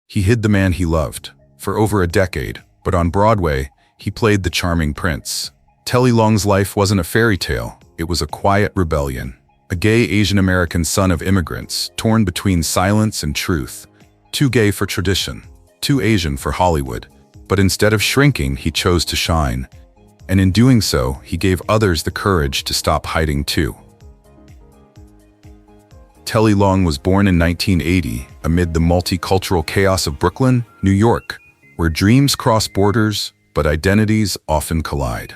He hid the man he loved for over a decade, but on Broadway, he played the charming prince. Telly Leung's life wasn't a fairy tale, it was a quiet rebellion. A gay Asian American son of immigrants, torn between silence and truth. Too gay for tradition, too Asian for Hollywood. But instead of shrinking, he chose to shine. And in doing so, he gave others the courage to stop hiding too. Telly Leung was born in 1980 amid the multicultural chaos of Brooklyn, New York, where dreams cross borders, but identities often collide.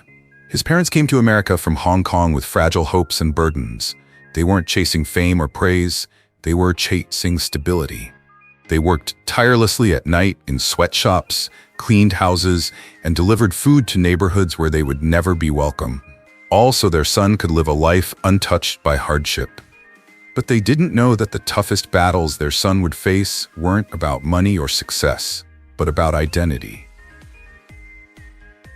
His parents came to America from Hong Kong with fragile hopes and burdens. They weren't chasing fame or praise, they were chasing stability. They worked tirelessly at night in sweatshops, cleaned houses, and delivered food to neighborhoods where they would never be welcome, all so their son could live a life untouched by hardship. But they didn't know that the toughest battles their son would face weren't about money or success, but about identity.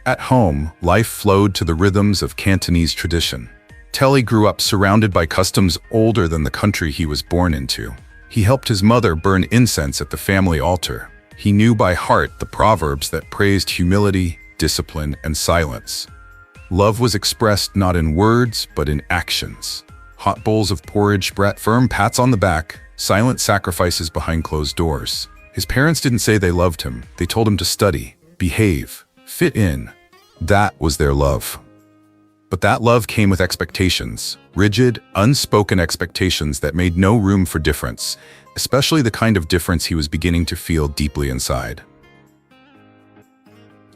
At home, life flowed to the rhythms of Cantonese tradition. Telly grew up surrounded by customs older than the country he was born into. He helped his mother burn incense at the family altar. He knew by heart the proverbs that praised humility, discipline, and silence. Love was expressed not in words, but in actions. Hot bowls of porridge brought firm pats on the back, silent sacrifices behind closed doors. His parents didn't say they loved him. They told him to study, behave, fit in. That was their love. But that love came with expectations, rigid, unspoken expectations that made no room for difference, especially the kind of difference he was beginning to feel deeply inside.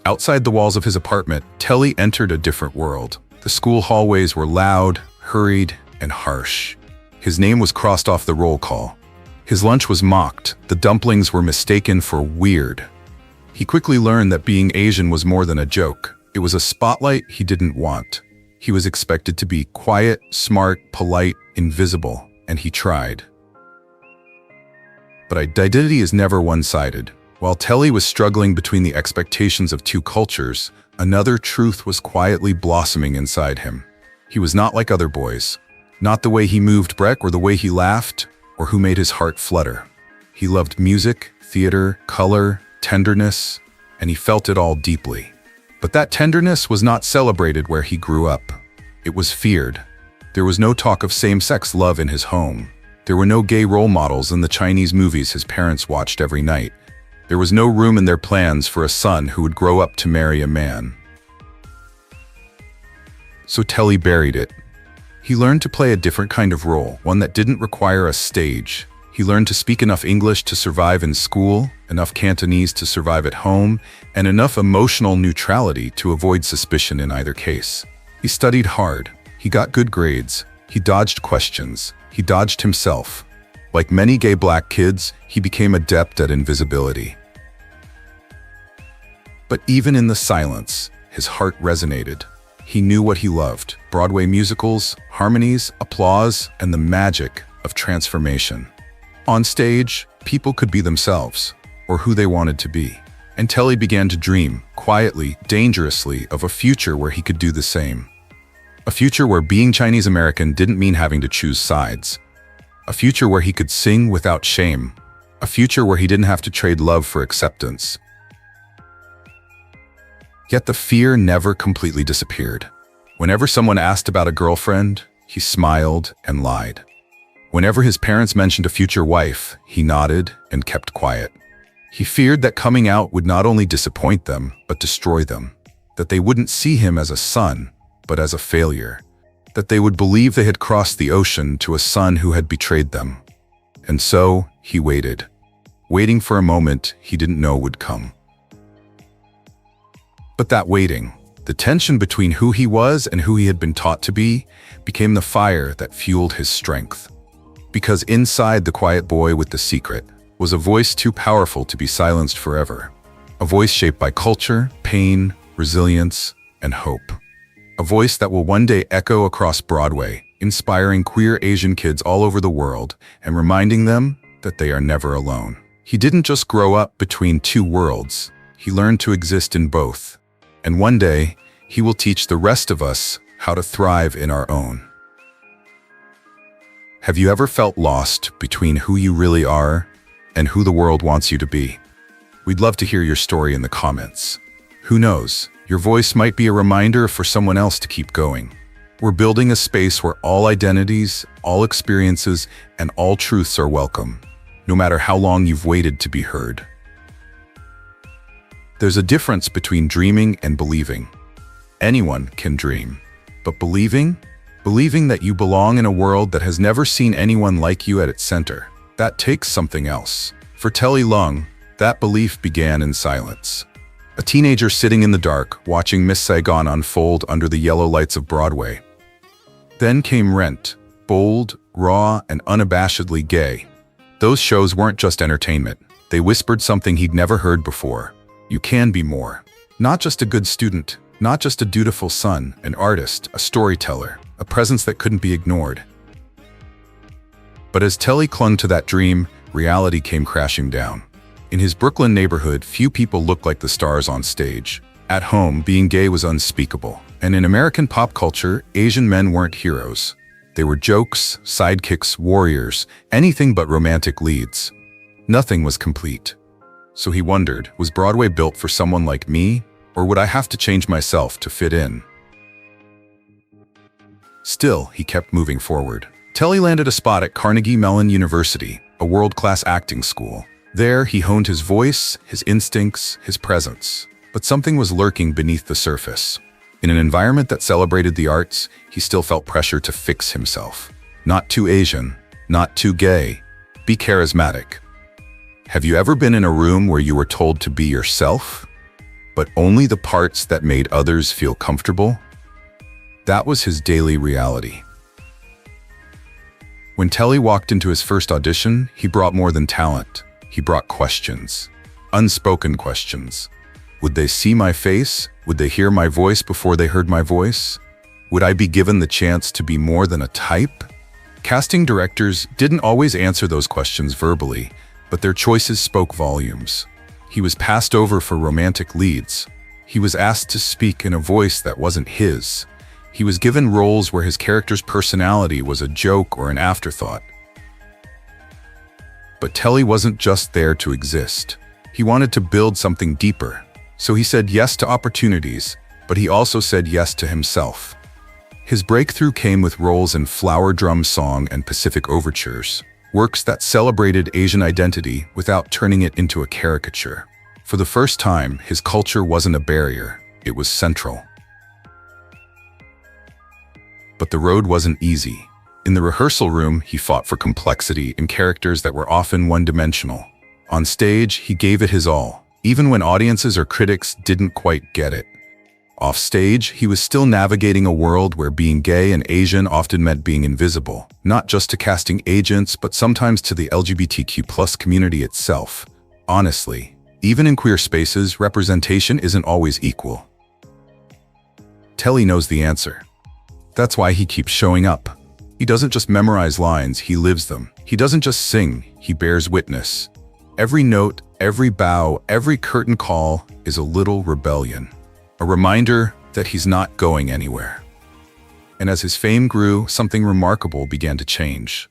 Outside the walls of his apartment, Telly entered a different world. The school hallways were loud, hurried, and harsh. His name was crossed off the roll call. His lunch was mocked. The dumplings were mistaken for weird. He quickly learned that being Asian was more than a joke. It was a spotlight he didn't want. He was expected to be quiet, smart, polite, invisible, and he tried. But identity is never one-sided. While Telly was struggling between the expectations of two cultures, another truth was quietly blossoming inside him. He was not like other boys. Not the way he moved Breck or the way he laughed, or who made his heart flutter. He loved music, theater, color, tenderness, and he felt it all deeply. But that tenderness was not celebrated where he grew up. It was feared. There was no talk of same-sex love in his home. There were no gay role models in the Chinese movies his parents watched every night. There was no room in their plans for a son who would grow up to marry a man. So Telly buried it. He learned to play a different kind of role, one that didn't require a stage. He learned to speak enough English to survive in school, enough Cantonese to survive at home, and enough emotional neutrality to avoid suspicion in either case. He studied hard. He got good grades. He dodged questions. He dodged himself. Like many gay black kids, he became adept at invisibility. But even in the silence, his heart resonated. He knew what he loved: Broadway musicals, harmonies, applause, and the magic of transformation. On stage, people could be themselves, or who they wanted to be. And Telly began to dream, quietly, dangerously, of a future where he could do the same. A future where being Chinese American didn't mean having to choose sides. A future where he could sing without shame. A future where he didn't have to trade love for acceptance. Yet the fear never completely disappeared. Whenever someone asked about a girlfriend, he smiled and lied. Whenever his parents mentioned a future wife, he nodded and kept quiet. He feared that coming out would not only disappoint them, but destroy them. That they wouldn't see him as a son, but as a failure. That they would believe they had crossed the ocean to a son who had betrayed them. And so, he waited. Waiting for a moment he didn't know would come. But that waiting, the tension between who he was and who he had been taught to be, became the fire that fueled his strength. Because inside the quiet boy with the secret was a voice too powerful to be silenced forever. A voice shaped by culture, pain, resilience, and hope. A voice that will one day echo across Broadway, inspiring queer Asian kids all over the world and reminding them that they are never alone. He didn't just grow up between two worlds, he learned to exist in both. And one day, he will teach the rest of us how to thrive in our own. Have you ever felt lost between who you really are and who the world wants you to be? We'd love to hear your story in the comments. Who knows, your voice might be a reminder for someone else to keep going. We're building a space where all identities, all experiences, and all truths are welcome, no matter how long you've waited to be heard. There's a difference between dreaming and believing. Anyone can dream, but believing that you belong in a world that has never seen anyone like you at its center, that takes something else. For Telly Leung, that belief began in silence. A teenager sitting in the dark, watching Miss Saigon unfold under the yellow lights of Broadway. Then came Rent, bold, raw, and unabashedly gay. Those shows weren't just entertainment. They whispered something he'd never heard before. You can be more. Not just a good student, not just a dutiful son, an artist, a storyteller, a presence that couldn't be ignored. But as Telly clung to that dream, reality came crashing down. In his Brooklyn neighborhood, few people looked like the stars on stage. At home, being gay was unspeakable. And in American pop culture, Asian men weren't heroes. They were jokes, sidekicks, warriors, anything but romantic leads. Nothing was complete. So he wondered, was Broadway built for someone like me, or would I have to change myself to fit in? Still, he kept moving forward. Telly landed a spot at Carnegie Mellon University, a world-class acting school. There, he honed his voice, his instincts, his presence. But something was lurking beneath the surface. In an environment that celebrated the arts, he still felt pressure to fix himself. Not too Asian, not too gay. Be charismatic. Have you ever been in a room where you were told to be yourself, but only the parts that made others feel comfortable? That was his daily reality. When Telly walked into his first audition, he brought more than talent. He brought questions. Unspoken questions. Would they see my face? Would they hear my voice before they heard my voice? Would I be given the chance to be more than a type? Casting directors didn't always answer those questions verbally, but their choices spoke volumes. He was passed over for romantic leads. He was asked to speak in a voice that wasn't his. He was given roles where his character's personality was a joke or an afterthought. But Telly wasn't just there to exist. He wanted to build something deeper. So he said yes to opportunities, but he also said yes to himself. His breakthrough came with roles in Flower Drum Song and Pacific Overtures, works that celebrated Asian identity without turning it into a caricature. For the first time, his culture wasn't a barrier, it was central. But the road wasn't easy. In the rehearsal room, he fought for complexity in characters that were often one-dimensional. On stage, he gave it his all, even when audiences or critics didn't quite get it. Off stage, he was still navigating a world where being gay and Asian often meant being invisible, not just to casting agents, but sometimes to the LGBTQ+ community itself. Honestly, even in queer spaces, representation isn't always equal. Telly knows the answer. That's why he keeps showing up. He doesn't just memorize lines, he lives them. He doesn't just sing, he bears witness. Every note, every bow, every curtain call is a little rebellion. A reminder that he's not going anywhere. And as his fame grew, something remarkable began to change.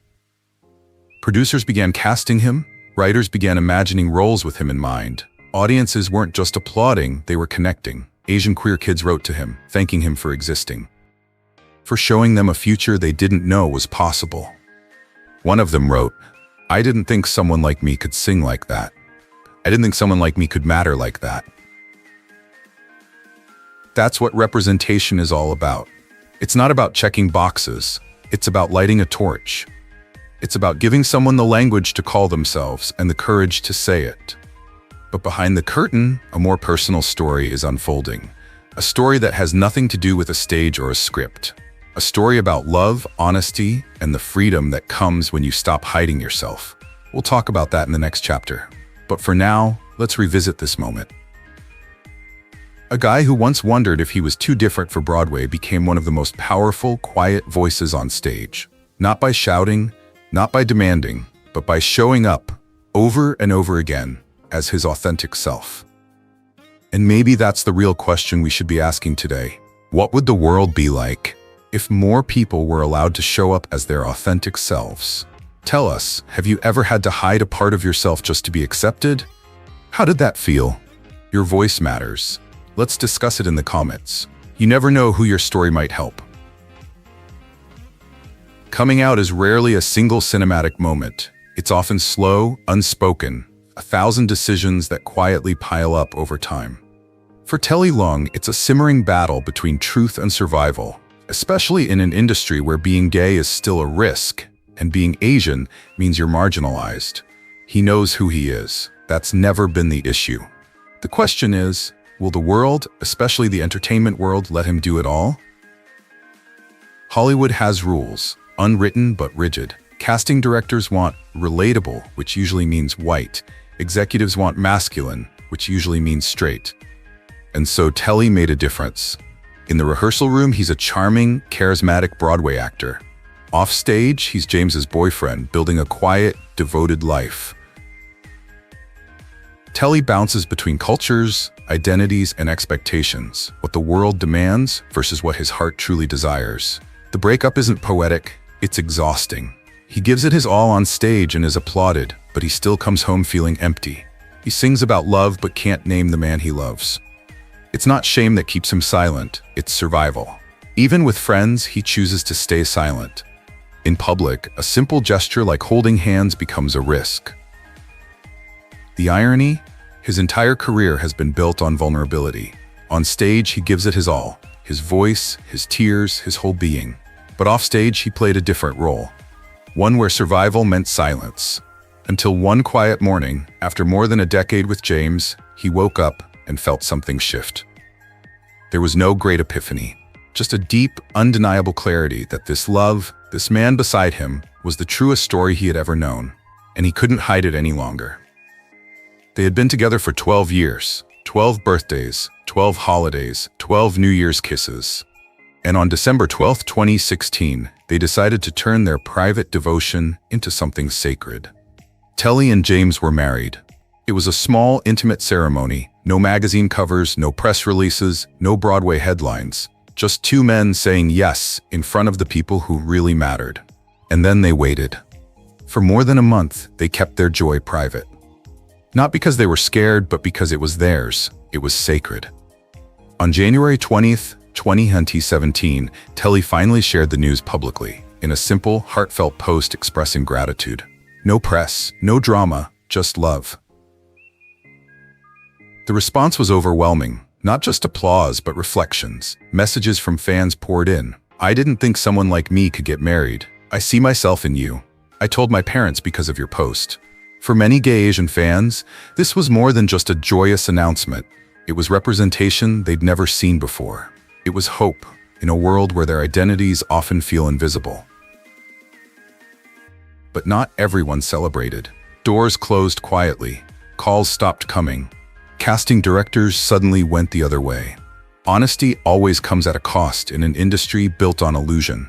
Producers began casting him, writers began imagining roles with him in mind. Audiences weren't just applauding, they were connecting. Asian queer kids wrote to him, thanking him for existing, for showing them a future they didn't know was possible. One of them wrote, "I didn't think someone like me could sing like that. I didn't think someone like me could matter like that." That's what representation is all about. It's not about checking boxes. It's about lighting a torch. It's about giving someone the language to call themselves and the courage to say it. But behind the curtain, a more personal story is unfolding. A story that has nothing to do with a stage or a script. A story about love, honesty, and the freedom that comes when you stop hiding yourself. We'll talk about that in the next chapter. But for now, let's revisit this moment. A guy who once wondered if he was too different for Broadway became one of the most powerful, quiet voices on stage. Not by shouting, not by demanding, but by showing up over and over again as his authentic self. And maybe that's the real question we should be asking today. What would the world be like if more people were allowed to show up as their authentic selves? Tell us, have you ever had to hide a part of yourself just to be accepted? How did that feel? Your voice matters. Let's discuss it in the comments. You never know who your story might help. Coming out is rarely a single cinematic moment. It's often slow, unspoken, 1,000 decisions that quietly pile up over time. For Telly Leung, it's a simmering battle between truth and survival, especially in an industry where being gay is still a risk, and being Asian means you're marginalized. He knows who he is. That's never been the issue. The question is, will the world, especially the entertainment world, let him do it all? Hollywood has rules, unwritten but rigid. Casting directors want relatable, which usually means white. Executives want masculine, which usually means straight. And so Telly made a difference. In the rehearsal room, he's a charming, charismatic Broadway actor. Off stage, he's James's boyfriend, building a quiet, devoted life. Telly bounces between cultures, identities, and expectations, what the world demands versus what his heart truly desires. The breakup isn't poetic, it's exhausting. He gives it his all on stage and is applauded, but he still comes home feeling empty. He sings about love but can't name the man he loves. It's not shame that keeps him silent, it's survival. Even with friends, he chooses to stay silent. In public, a simple gesture like holding hands becomes a risk. The irony? His entire career has been built on vulnerability. On stage, he gives it his all. His voice, his tears, his whole being. But off stage, he played a different role. One where survival meant silence. Until one quiet morning, after more than a decade with James, he woke up and felt something shift. There was no great epiphany, just a deep, undeniable clarity that this love, this man beside him, was the truest story he had ever known, and he couldn't hide it any longer. They had been together for 12 years, 12 birthdays, 12 holidays, 12 New Year's kisses. And on December 12, 2016, they decided to turn their private devotion into something sacred. Telly and James were married. It was a small, intimate ceremony, no magazine covers, no press releases, no Broadway headlines, just two men saying yes in front of the people who really mattered. And then they waited. For more than a month, they kept their joy private. Not because they were scared, but because it was theirs. It was sacred. On January 20th, 2017, Telly finally shared the news publicly, in a simple, heartfelt post expressing gratitude. No press, no drama, just love. The response was overwhelming. Not just applause, but reflections. Messages from fans poured in. I didn't think someone like me could get married. I see myself in you. I told my parents because of your post. For many gay Asian fans, this was more than just a joyous announcement. It was representation they'd never seen before. It was hope in a world where their identities often feel invisible. But not everyone celebrated. Doors closed quietly. Calls stopped coming. Casting directors suddenly went the other way. Honesty always comes at a cost in an industry built on illusion.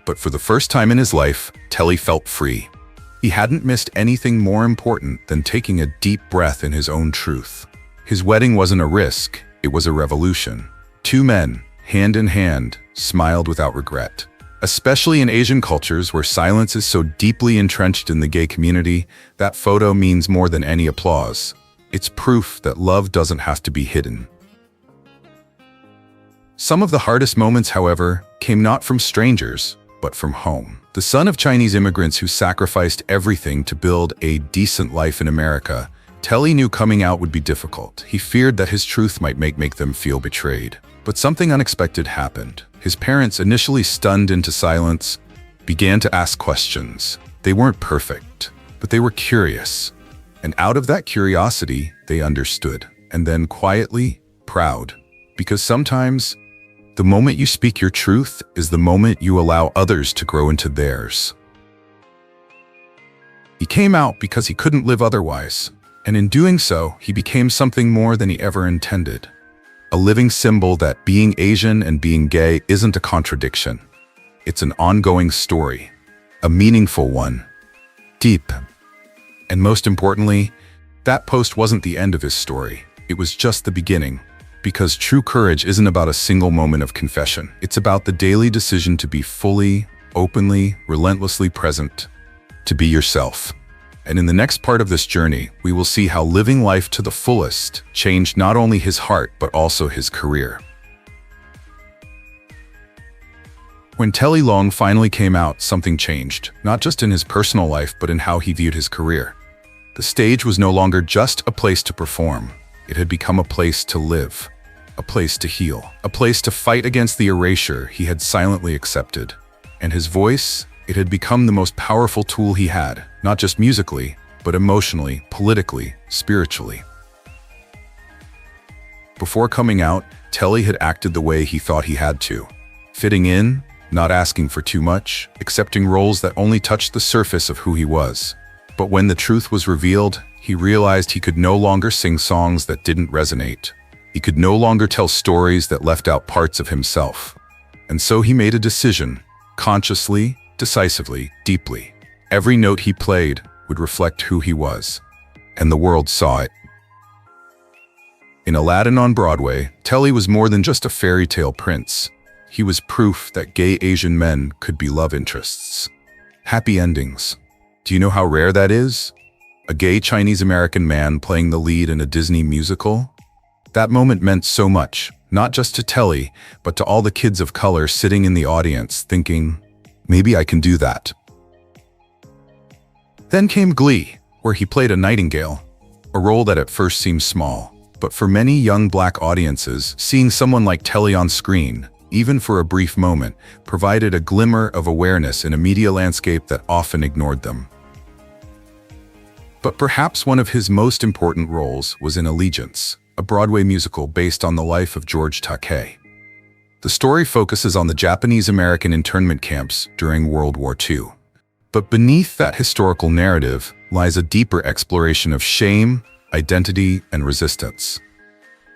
But for the first time in his life, Telly felt free. He hadn't missed anything more important than taking a deep breath in his own truth. His wedding wasn't a risk, it was a revolution. Two men, hand in hand, smiled without regret. Especially in Asian cultures where silence is so deeply entrenched in the gay community, that photo means more than any applause. It's proof that love doesn't have to be hidden. Some of the hardest moments, however, came not from strangers, but from home. The son of Chinese immigrants who sacrificed everything to build a decent life in America, Telly knew coming out would be difficult. He feared that his truth might make them feel betrayed. But something unexpected happened. His parents, initially stunned into silence, began to ask questions. They weren't perfect, but they were curious. And out of that curiosity, they understood. And then quietly, proud. Because sometimes, the moment you speak your truth is the moment you allow others to grow into theirs. He came out because he couldn't live otherwise. And in doing so, he became something more than he ever intended. A living symbol that being Asian and being gay isn't a contradiction. It's an ongoing story. A meaningful one. Deep. And most importantly, that post wasn't the end of his story. It was just the beginning. Because true courage isn't about a single moment of confession. It's about the daily decision to be fully, openly, relentlessly present. To be yourself. And in the next part of this journey, we will see how living life to the fullest changed not only his heart, but also his career. When Telly Leung finally came out, something changed, not just in his personal life, but in how he viewed his career. The stage was no longer just a place to perform. It had become a place to live, a place to heal, a place to fight against the erasure he had silently accepted. And his voice, it had become the most powerful tool he had, not just musically, but emotionally, politically, spiritually. Before coming out, Telly had acted the way he thought he had to, fitting in, not asking for too much, accepting roles that only touched the surface of who he was. But when the truth was revealed, he realized he could no longer sing songs that didn't resonate. He could no longer tell stories that left out parts of himself. And so he made a decision, consciously, decisively, deeply. Every note he played would reflect who he was, and the world saw it. In Aladdin on Broadway, Telly was more than just a fairy tale prince. He was proof that gay Asian men could be love interests. Happy endings. Do you know how rare that is? A gay Chinese-American man playing the lead in a Disney musical? That moment meant so much, not just to Telly, but to all the kids of color sitting in the audience thinking, maybe I can do that. Then came Glee, where he played a nightingale, a role that at first seemed small. But for many young black audiences, seeing someone like Telly on screen, even for a brief moment, provided a glimmer of awareness in a media landscape that often ignored them. But perhaps one of his most important roles was in Allegiance, a Broadway musical based on the life of George Takei. The story focuses on the Japanese-American internment camps during World War II. But beneath that historical narrative lies a deeper exploration of shame, identity, and resistance.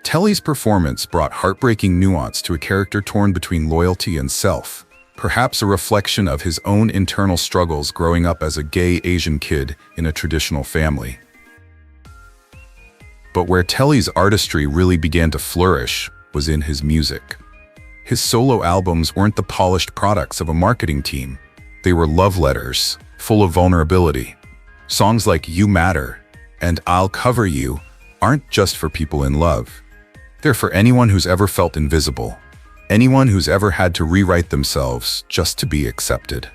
Telly's performance brought heartbreaking nuance to a character torn between loyalty and self, perhaps a reflection of his own internal struggles growing up as a gay Asian kid in a traditional family. But where Telly's artistry really began to flourish was in his music. His solo albums weren't the polished products of a marketing team. They were love letters, full of vulnerability. Songs like You Matter and I'll Cover You aren't just for people in love. They're for anyone who's ever felt invisible, anyone who's ever had to rewrite themselves just to be accepted.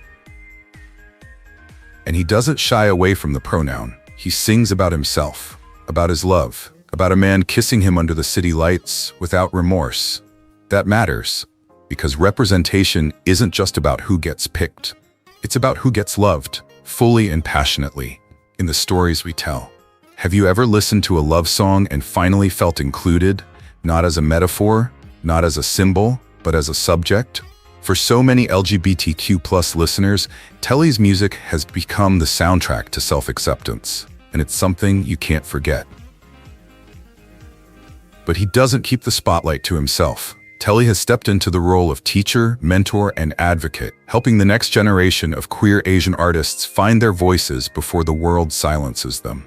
And he doesn't shy away from the pronoun. He sings about himself, about his love, about a man kissing him under the city lights without remorse. That matters, because representation isn't just about who gets picked. It's about who gets loved, fully and passionately, in the stories we tell. Have you ever listened to a love song and finally felt included? Not as a metaphor, not as a symbol, but as a subject? For so many LGBTQ+ listeners, Telly's music has become the soundtrack to self-acceptance, and it's something you can't forget. But he doesn't keep the spotlight to himself. Telly has stepped into the role of teacher, mentor, and advocate, helping the next generation of queer Asian artists find their voices before the world silences them.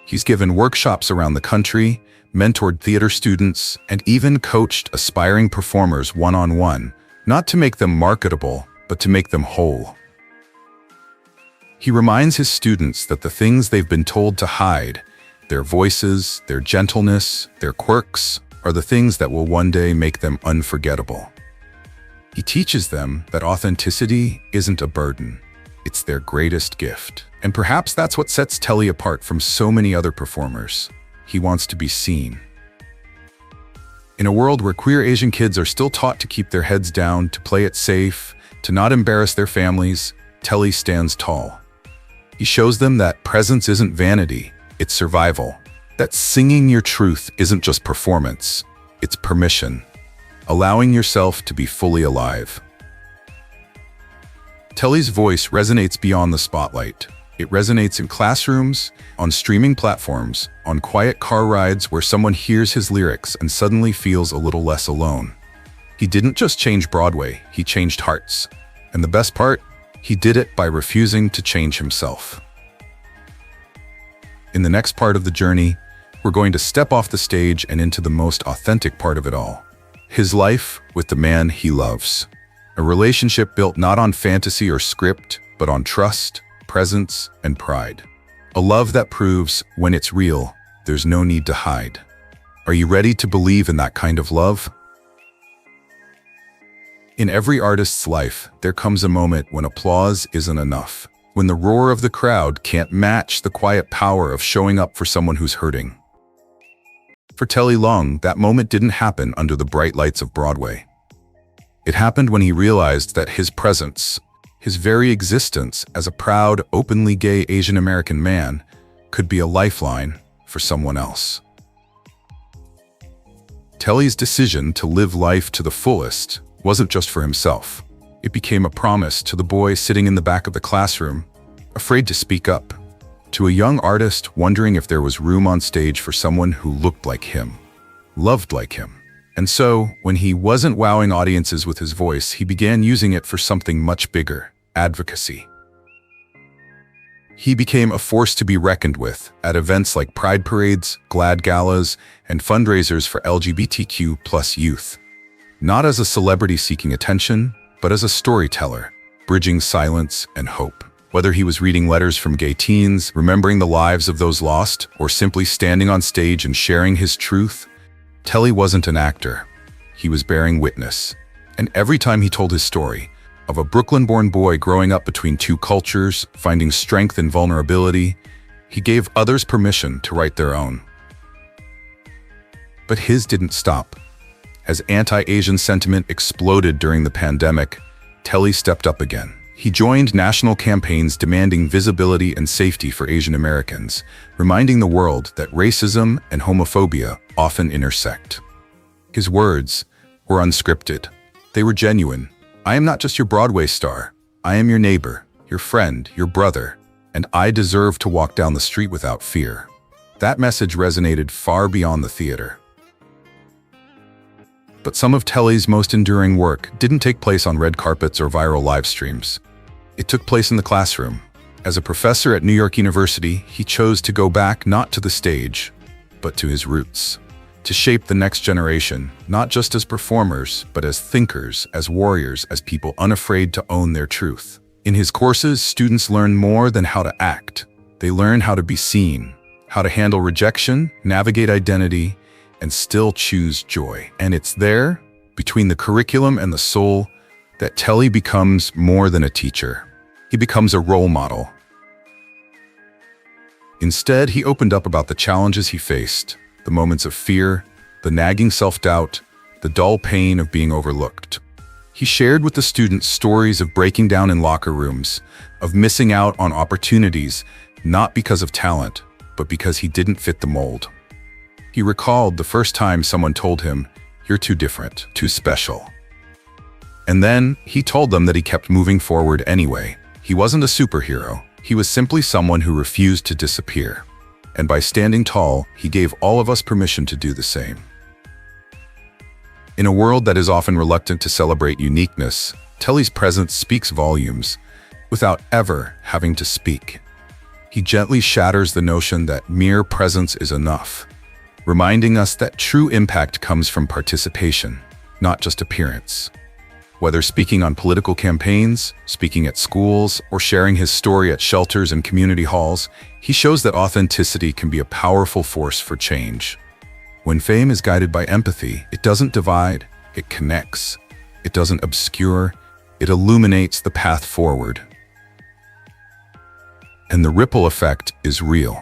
He's given workshops around the country, mentored theater students, and even coached aspiring performers one-on-one, not to make them marketable, but to make them whole. He reminds his students that the things they've been told to hide, their voices, their gentleness, their quirks, are the things that will one day make them unforgettable. He teaches them that authenticity isn't a burden, it's their greatest gift. And perhaps that's what sets Telly apart from so many other performers. He wants to be seen. In a world where queer Asian kids are still taught to keep their heads down, to play it safe, to not embarrass their families, Telly stands tall. He shows them that presence isn't vanity, it's survival. That singing your truth isn't just performance, it's permission. Allowing yourself to be fully alive. Telly's voice resonates beyond the spotlight. It resonates in classrooms, on streaming platforms, on quiet car rides where someone hears his lyrics and suddenly feels a little less alone. He didn't just change Broadway, he changed hearts. And the best part, he did it by refusing to change himself. In the next part of the journey, we're going to step off the stage and into the most authentic part of it all. His life with the man he loves. A relationship built not on fantasy or script, but on trust, presence, and pride. A love that proves when it's real, there's no need to hide. Are you ready to believe in that kind of love? In every artist's life, there comes a moment when applause isn't enough, when the roar of the crowd can't match the quiet power of showing up for someone who's hurting. For Telly Leung, that moment didn't happen under the bright lights of Broadway. It happened when he realized that his presence, his very existence as a proud, openly gay Asian American man, could be a lifeline for someone else. Telly's decision to live life to the fullest wasn't just for himself. It became a promise to the boy sitting in the back of the classroom, afraid to speak up, to a young artist wondering if there was room on stage for someone who looked like him, loved like him. And so, when he wasn't wowing audiences with his voice, he began using it for something much bigger: advocacy. He became a force to be reckoned with at events like pride parades, GLAAD galas, and fundraisers for LGBTQ+ youth. Not as a celebrity seeking attention, but as a storyteller, bridging silence and hope. Whether he was reading letters from gay teens, remembering the lives of those lost, or simply standing on stage and sharing his truth, Telly wasn't an actor. He was bearing witness. And every time he told his story, of a Brooklyn-born boy growing up between two cultures, finding strength in vulnerability, he gave others permission to write their own. But his didn't stop. As anti-Asian sentiment exploded during the pandemic, Telly stepped up again. He joined national campaigns demanding visibility and safety for Asian Americans, reminding the world that racism and homophobia often intersect. His words were unscripted. They were genuine. "I am not just your Broadway star. I am your neighbor, your friend, your brother, and I deserve to walk down the street without fear." That message resonated far beyond the theater. But some of Telly's most enduring work didn't take place on red carpets or viral live streams. It took place in the classroom. As a professor at New York University, he chose to go back not to the stage, but to his roots. To shape the next generation, not just as performers, but as thinkers, as warriors, as people unafraid to own their truth. In his courses, students learn more than how to act. They learn how to be seen, how to handle rejection, navigate identity, and still choose joy. And it's there, between the curriculum and the soul, that Telly becomes more than a teacher. He becomes a role model. Instead, he opened up about the challenges he faced, the moments of fear, the nagging self-doubt, the dull pain of being overlooked. He shared with the students stories of breaking down in locker rooms, of missing out on opportunities, not because of talent, but because he didn't fit the mold. He recalled the first time someone told him, "You're too different, too special." And then he told them that he kept moving forward anyway. He wasn't a superhero. He was simply someone who refused to disappear. And by standing tall, he gave all of us permission to do the same. In a world that is often reluctant to celebrate uniqueness, Telly's presence speaks volumes without ever having to speak. He gently shatters the notion that mere presence is enough, reminding us that true impact comes from participation, not just appearance. Whether speaking on political campaigns, speaking at schools, or sharing his story at shelters and community halls, he shows that authenticity can be a powerful force for change. When fame is guided by empathy, it doesn't divide, it connects. It doesn't obscure, it illuminates the path forward. And the ripple effect is real.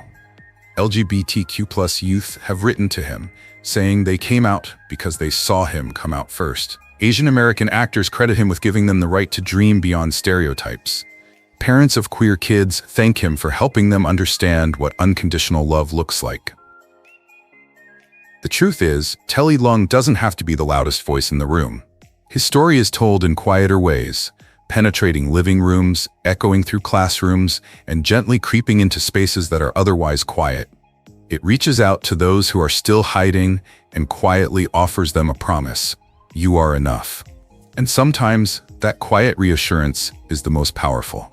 LGBTQ+ youth have written to him, saying they came out because they saw him come out first. Asian American actors credit him with giving them the right to dream beyond stereotypes. Parents of queer kids thank him for helping them understand what unconditional love looks like. The truth is, Telly Leung doesn't have to be the loudest voice in the room. His story is told in quieter ways, penetrating living rooms, echoing through classrooms, and gently creeping into spaces that are otherwise quiet. It reaches out to those who are still hiding and quietly offers them a promise. You are enough. And sometimes, that quiet reassurance is the most powerful.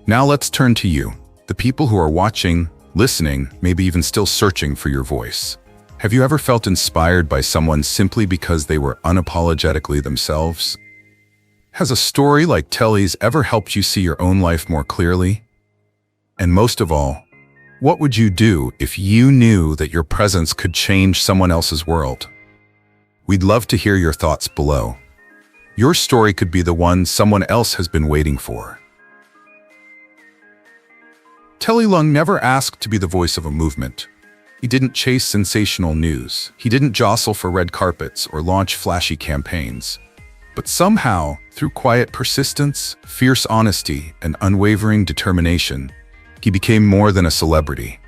Now let's turn to you, the people who are watching, listening, maybe even still searching for your voice. Have you ever felt inspired by someone simply because they were unapologetically themselves? Has a story like Telly's ever helped you see your own life more clearly? And most of all, what would you do if you knew that your presence could change someone else's world? We'd love to hear your thoughts below. Your story could be the one someone else has been waiting for. Telly Leung never asked to be the voice of a movement. He didn't chase sensational news. He didn't jostle for red carpets or launch flashy campaigns. But somehow, through quiet persistence, fierce honesty, and unwavering determination, he became more than a celebrity.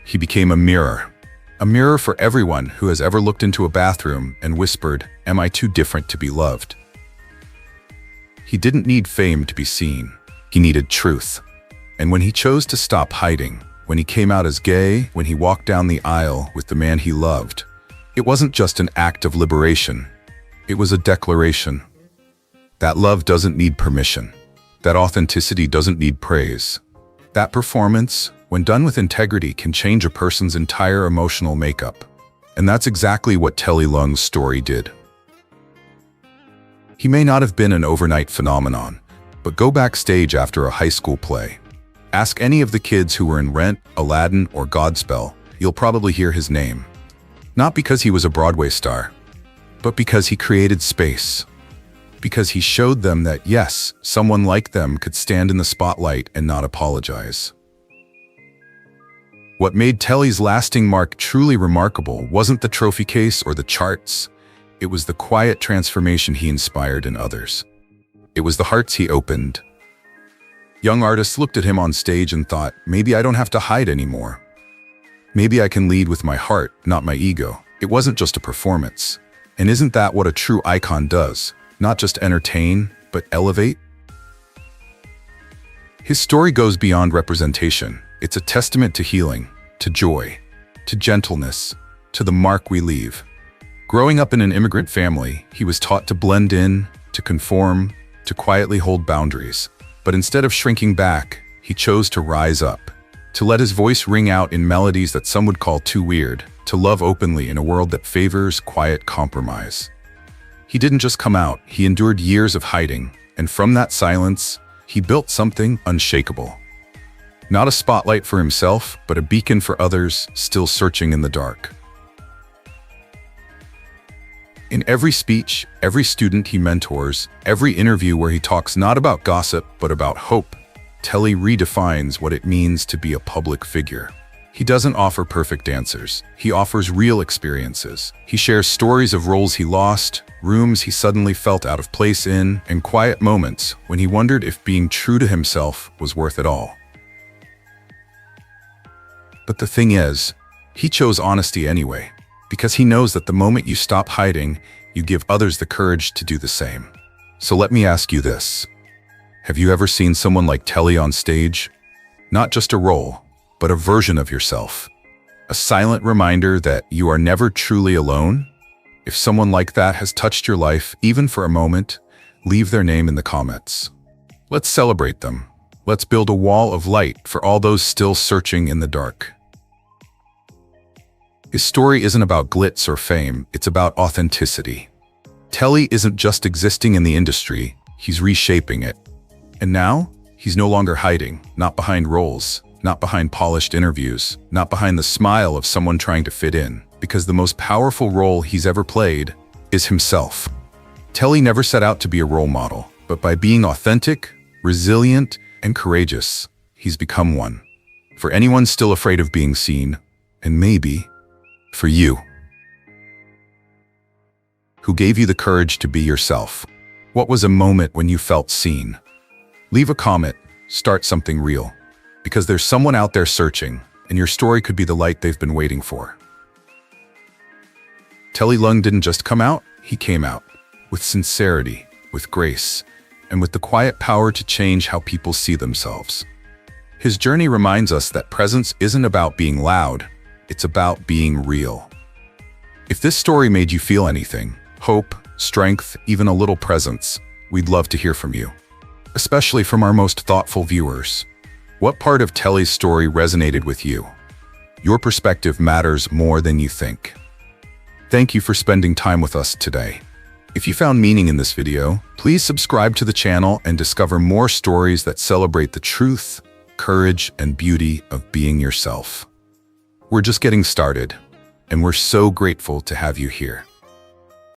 He became a mirror for everyone who has ever looked into a bathroom and whispered, "Am I too different to be loved?" He didn't need fame to be seen. He needed truth. And when he chose to stop hiding, when he came out as gay, when he walked down the aisle with the man he loved, it wasn't just an act of liberation. It was a declaration. That love doesn't need permission. That authenticity doesn't need praise. That performance, when done with integrity, can change a person's entire emotional makeup. And that's exactly what Telly Leung's story did. He may not have been an overnight phenomenon, but go backstage after a high school play. Ask any of the kids who were in Rent, Aladdin, or Godspell, you'll probably hear his name. Not because he was a Broadway star, but because he created space. Because he showed them that, yes, someone like them could stand in the spotlight and not apologize. What made Telly's lasting mark truly remarkable wasn't the trophy case or the charts. It was the quiet transformation he inspired in others. It was the hearts he opened. Young artists looked at him on stage and thought, maybe I don't have to hide anymore. Maybe I can lead with my heart, not my ego. It wasn't just a performance. And isn't that what a true icon does? Not just entertain, but elevate? His story goes beyond representation. It's a testament to healing, to joy, to gentleness, to the mark we leave. Growing up in an immigrant family, he was taught to blend in, to conform, to quietly hold boundaries. But instead of shrinking back, he chose to rise up, to let his voice ring out in melodies that some would call too weird, to love openly in a world that favors quiet compromise. He didn't just come out, he endured years of hiding, and from that silence, he built something unshakable. Not a spotlight for himself, but a beacon for others still searching in the dark. In every speech, every student he mentors, every interview where he talks not about gossip, but about hope, Telly redefines what it means to be a public figure. He doesn't offer perfect answers. He offers real experiences. He shares stories of roles he lost, rooms he suddenly felt out of place in, and quiet moments when he wondered if being true to himself was worth it all. But the thing is, he chose honesty anyway. Because he knows that the moment you stop hiding, you give others the courage to do the same. So let me ask you this. Have you ever seen someone like Telly on stage? Not just a role, but a version of yourself. A silent reminder that you are never truly alone? If someone like that has touched your life, even for a moment, leave their name in the comments. Let's celebrate them. Let's build a wall of light for all those still searching in the dark. His story isn't about glitz or fame, it's about authenticity. Telly isn't just existing in the industry, he's reshaping it. And now, he's no longer hiding, not behind roles, not behind polished interviews, not behind the smile of someone trying to fit in, because the most powerful role he's ever played is himself. Telly never set out to be a role model, but by being authentic, resilient, and courageous, he's become one. For anyone still afraid of being seen, and maybe for you. Who gave you the courage to be yourself? What was a moment when you felt seen? Leave a comment, start something real. Because there's someone out there searching, and your story could be the light they've been waiting for. Telly Leung didn't just come out, he came out. With sincerity, with grace, and with the quiet power to change how people see themselves. His journey reminds us that presence isn't about being loud, it's about being real. If this story made you feel anything, hope, strength, even a little presence, we'd love to hear from you. Especially from our most thoughtful viewers. What part of Telly's story resonated with you? Your perspective matters more than you think. Thank you for spending time with us today. If you found meaning in this video, please subscribe to the channel and discover more stories that celebrate the truth, courage and beauty of being yourself. We're just getting started, and we're so grateful to have you here.